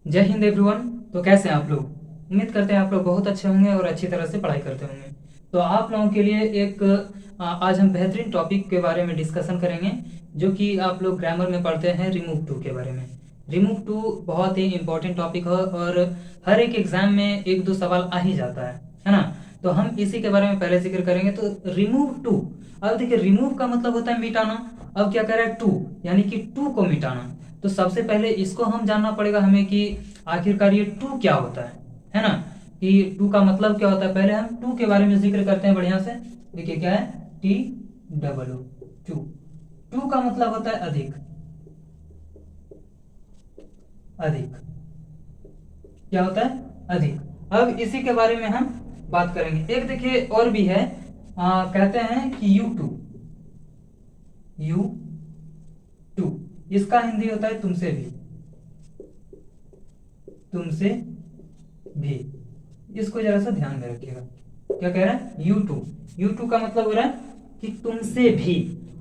जय हिंद एवरीवन। तो कैसे हैं आप लोग? उम्मीद करते हैं आप लोग बहुत अच्छे होंगे और अच्छी तरह से पढ़ाई करते होंगे। तो आप लोगों के लिए एक आज हम बेहतरीन टॉपिक के बारे में डिस्कशन करेंगे, जो कि आप लोग ग्रामर में पढ़ते हैं, रिमूव टू के बारे में। रिमूव टू बहुत ही इंपॉर्टेंट टॉपिक है और हर एक एग्जाम में एक दो सवाल आ ही जाता है ना। तो हम इसी के बारे में पहले जिक्र करेंगे। तो रिमूव टू, अब देखिए रिमूव का मतलब होता है मिटाना। अब क्या कह रहा है? टू, यानी कि टू को मिटाना। तो सबसे पहले इसको हम जानना पड़ेगा हमें कि आखिरकार ये टू क्या होता है ना। कि टू का मतलब क्या होता है, पहले हम टू के बारे में जिक्र करते हैं बढ़िया से। देखिए क्या है, T double O, too. Too का मतलब होता है अधिक। अधिक क्या होता है? अधिक। अब इसी के बारे में हम बात करेंगे। एक देखिए और भी है, कहते हैं कि यू टू। यू टू, इसका हिंदी होता है तुमसे भी। तुमसे भी, इसको जरा सा ध्यान में रखिएगा। क्या कह रहा है? You to. यू टू का मतलब हो रहा है कि तुमसे भी।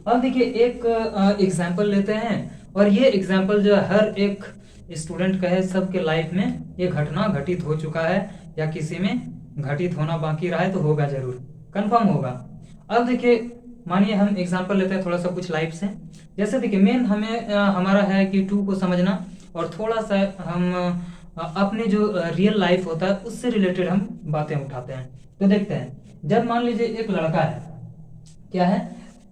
अब देखिए एक एग्जाम्पल लेते हैं, और ये एग्जाम्पल जो है हर एक स्टूडेंट का है, सबके लाइफ में ये घटना घटित हो चुका है, या किसी में घटित होना बाकी रहा है तो होगा, जरूर कंफर्म होगा। अब देखिए मानिए हम एग्जाम्पल लेते हैं थोड़ा सा कुछ लाइफ से। जैसे देखिए मेन हमें हमारा है कि टू को समझना, और थोड़ा सा हम अपने जो रियल लाइफ होता है उससे रिलेटेड हम बातें उठाते हैं। तो देखते हैं, जब मान लीजिए एक लड़का है, क्या है,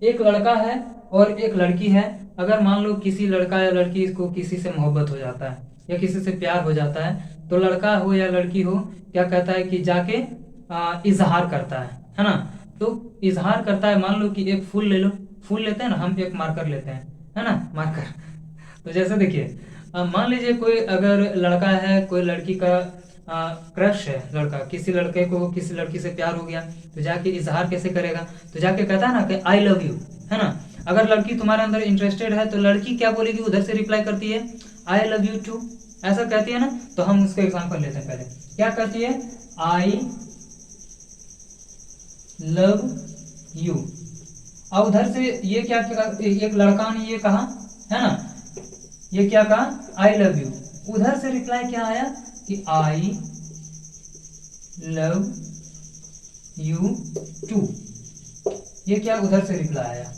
एक लड़का है और एक लड़की है। अगर मान लो किसी लड़का या लड़की को किसी से मोहब्बत हो जाता है या किसी से प्यार हो जाता है, तो लड़का हो या लड़की हो, क्या कहता है कि जाके इजहार करता है ना। तो इजहार करता है, मान लो कि एक फूल ले लो। फूल लेते हैं ना हम, एक मार्कर लेते हैं, है ना, मार्कर। तो जैसे देखिए मान लीजिए कोई अगर लड़का है, कोई लड़की का क्रश है, लड़का किसी लड़के को किसी लड़की से प्यार हो गया, तो जाके इजहार कैसे करेगा? तो जाके कहता है ना कि आई लव यू, है ना। अगर लड़की तुम्हारे अंदर इंटरेस्टेड है तो लड़की क्या बोलेगी? उधर से रिप्लाई करती है आई लव यू टू, ऐसा कहती है ना। तो हम उसका एग्जाम्पल लेते हैं। पहले क्या कहती है? आई लव यू। अब उधर से ये क्या, एक लड़का ने ये कहा, है ना, ये क्या कहा? आई लव यू। उधर से रिप्लाई क्या आया कि आई लव यू टू। ये क्या उधर से रिप्लाई आया?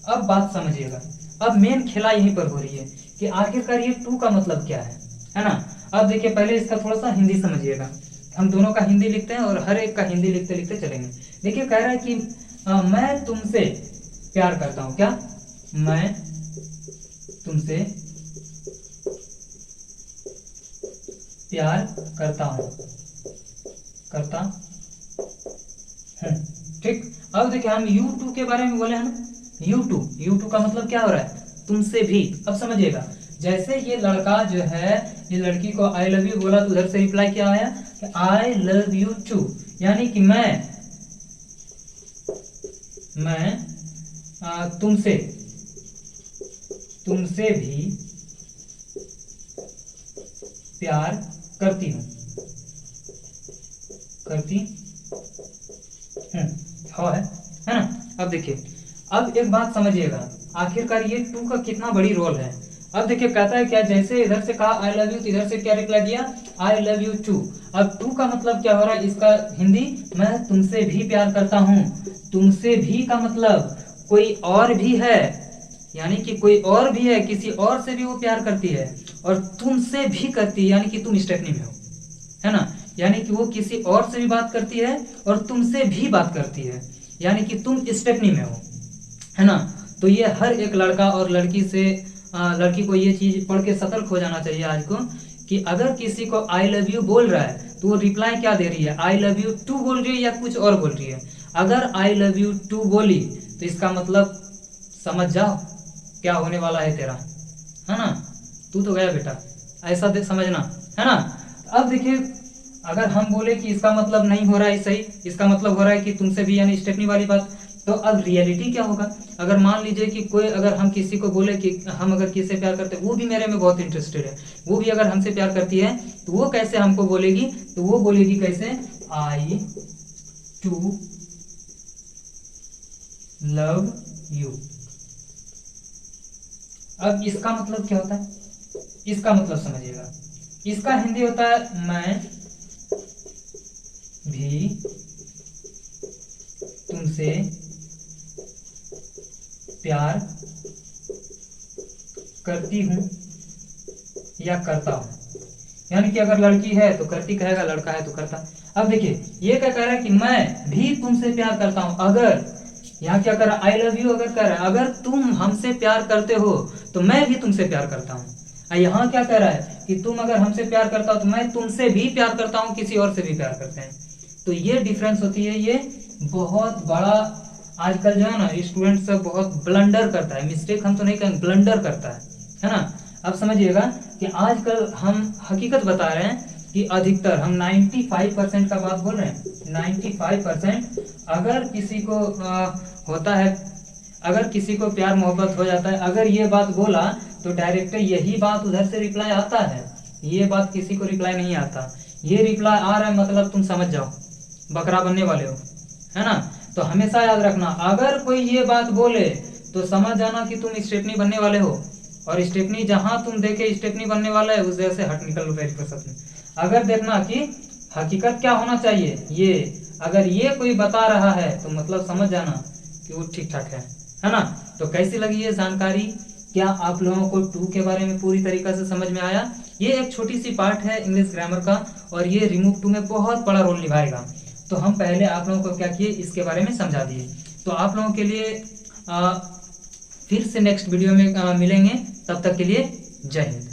अब बात समझिएगा। अब मेन खेला यहीं पर हो रही है कि आखिरकार ये टू का मतलब क्या है ना। अब देखिए पहले इसका थोड़ा सा हिंदी समझिएगा। हम दोनों का हिंदी लिखते हैं और हर एक का हिंदी लिखते लिखते चलेंगे। देखिए कह रहा है कि मैं तुमसे प्यार करता हूं। क्या? मैं तुमसे प्यार करता हूं, करता हूं। ठीक। अब देखिए हम यू टू के बारे में बोले हैं ना। यू टू, यू टू का मतलब क्या हो रहा है? तुमसे भी। अब समझिएगा, जैसे ये लड़का जो है ये लड़की को आई लव यू बोला, तो उधर से रिप्लाई क्या आया कि आई लव यू टू, यानी कि मैं तुमसे, तुमसे भी प्यार करती हूँ, करती हूँ, है ना। अब देखिए, अब एक बात समझिएगा, आखिरकार ये टू का कितना बड़ी रोल है। अब देखिए कहता है क्या, जैसे इधर से कहा आई लव यू, तो इधर से क्या रिप्लाई दिया? I love you too. अब टू का मतलब क्या हो रहा है? इसका हिंदी, मैं तुमसे भी प्यार करता हूँ। तुमसे भी का मतलब कोई और भी है, यानी कि कोई और भी है, किसी और से भी वो प्यार करती है, और तुमसे भी करती है, यानी कि तुम स्टेपनी में हो, है ना। यानी कि वो किसी और से भी बात करती है और तुमसे भी बात करती है, यानी कि तुम स्टेपनी में हो, है ना। तो ये हर एक लड़का और लड़की से लड़की को ये चीज पढ़ के सतर्क हो जाना चाहिए आज को, कि अगर किसी को आई लव यू बोल रहा है तो वो रिप्लाई क्या दे रही है? आई लव यू टू बोल रही है या कुछ और बोल रही है? अगर आई लव यू टू बोली तो इसका मतलब समझ जाओ क्या होने वाला है तेरा, है ना। तू तो गया बेटा, ऐसा समझना, है ना। अब देखिए अगर हम बोले कि इसका मतलब नहीं हो रहा है सही, इसका मतलब हो रहा है कि तुमसे भी, यानी स्टेपनी वाली बात, तो अब रियलिटी क्या होगा? अगर मान लीजिए कि कोई, अगर हम किसी को बोले कि हम अगर किसी से प्यार करते हैं, वो भी मेरे में बहुत इंटरेस्टेड है, वो भी अगर हमसे प्यार करती है, तो वो कैसे हमको बोलेगी? तो वो बोलेगी कैसे? आई टू लव यू। अब इसका मतलब क्या होता है? इसका मतलब समझिएगा, इसका हिंदी होता है मैं भी तुमसे प्यार करती हूँ या करता हूँ। यानी कि अगर लड़की है तो करती कहेगा, लड़का है तो करता। अब देखिए ये क्या कह रहा है कि मैं भी तुमसे प्यार करता हूँ। अगर यहाँ क्या कर रहा है, आई लव यू अगर कह रहा है, अगर तुम हमसे प्यार करते हो तो मैं भी तुमसे प्यार करता हूँ। यहाँ क्या कह रहा है कि तुम अगर हमसे प्यार करता हो तो मैं तुमसे भी प्यार करता हूँ, किसी और से भी प्यार करते हैं। तो ये डिफरेंस होती है, ये बहुत बड़ा आजकल जो है ना स्टूडेंट सब बहुत ब्लंडर करता है, मिस्टेक हम तो नहीं कहेंगे, ब्लंडर करता है ना। अब समझिएगा कि आजकल हम हकीकत बता रहे हैं कि अधिकतर हम 95% का बात बोल रहे हैं, 95% अगर किसी को होता है, अगर किसी को प्यार मोहब्बत हो जाता है, अगर ये बात बोला तो डायरेक्ट यही बात उधर से रिप्लाई आता है, ये बात किसी को रिप्लाई नहीं आता। ये रिप्लाई आ रहा है मतलब तुम समझ जाओ बकरा बनने वाले हो, है ना। तो हमेशा याद रखना, अगर कोई ये बात बोले तो समझ जाना कि तुम स्टेपनी बनने वाले हो, और स्टेपनी जहां तुम देखे स्टेपनी बनने वाला है उस जगह से हट निकल लो में। अगर देखना कि हकीकत क्या होना चाहिए, ये अगर ये कोई बता रहा है तो मतलब समझ जाना कि वो ठीक ठाक है ना। तो कैसी लगी ये जानकारी, क्या आप लोगों को टू के बारे में पूरी तरीके से समझ में आया। ये एक छोटी सी पार्ट है इंग्लिश ग्रामर का, और ये रिमूव टू में बहुत बड़ा रोल निभाएगा। तो हम पहले आप लोगों को क्या किए इसके बारे में समझा दिए। तो आप लोगों के लिए फिर से नेक्स्ट वीडियो में मिलेंगे, तब तक के लिए जय हिंद।